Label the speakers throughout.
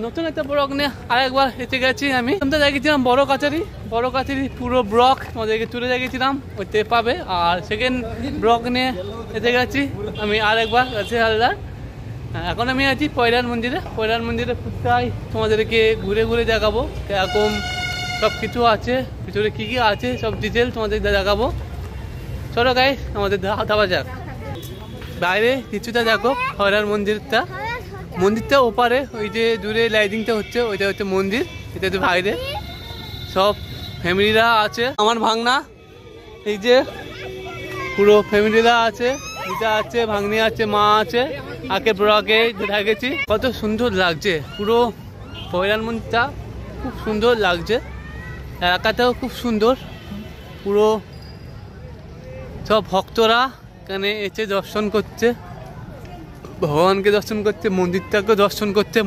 Speaker 1: নতুন একটা ব্লগ নিয়ে আরেকবার এসে গেছি আমি। দেখেছিলাম বড় কাছারি পুরো ব্লগ তোমাদেরকে তুলে দেখেছিলাম, ওইতে পাবে। আর সেকেন্ড ব্লগ নিয়ে এসে গেছি আমি আরেকবার আছে হালদার। এখন আমি আছি পয়রার মন্দিরে প্রায় তোমাদেরকে ঘুরে ঘুরে দেখাবো এরকম সব কিছু আছে, ভিতরে কি কি আছে সব ডিটেল তোমাদের দেখাবো। চলো গাইস আমাদের যাওয়া যাক। বাইরে কিছুটা দেখো পয়রার মন্দিরটা ওপারে, ওই যে দূরে লাইটিংটা হচ্ছে ওইটা হচ্ছে মন্দির, এটা হচ্ছে বাইরে। সব ফ্যামিলিরা আছে, আমার ভাগনা এই যে পুরো ফ্যামিলিরা আছে, এটা আছে ভাগ্নি আছে, মা আছে। আগে ব্লগে দেখেছি কত সুন্দর লাগছে, পুরো পয়রার মন্দিরটা খুব সুন্দর লাগছে, এলাকাটাও খুব সুন্দর। পুরো সব ভক্তরা এখানে এসে দর্শন করছে, ভগবানকে দর্শন করছে, মন্দিরটাকে দর্শন করছে।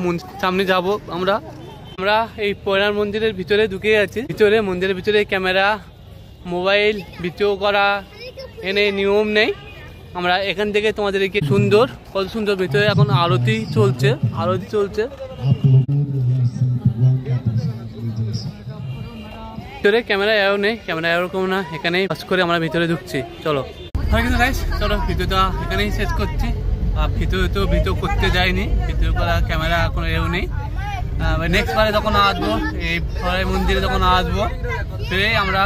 Speaker 1: সামনে যাব আমরা এই পয়রার মন্দিরের ভিতরে ঢুকে গেছি। মন্দিরের ভিতরে ক্যামেরা মোবাইল ভিডিও করা এনে নিয়ম নেই। আমরা এখান থেকে তোমাদেরকে কত সুন্দর ভিতরে এখন আরতি চলছে। ভিতরে ক্যামেরা এও নেই, ক্যামেরা এরকম না, এখানেই বাস করে আমরা ভিতরে ঢুকছি। চলো ভিডিওটা এখানেই শেষ করছি। ভিতরে তো ভিডিও করতে যাইনি, ভিডিও করা ক্যামেরা এখন এও নেই। নেক্সট বারে যখন আসবো এই পয়রার মন্দিরে যখন আসবো ফিরে আমরা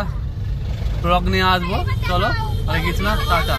Speaker 1: ব্লগ নিয়ে আসবো। চলো হরে কৃষ্ণ, টাটা।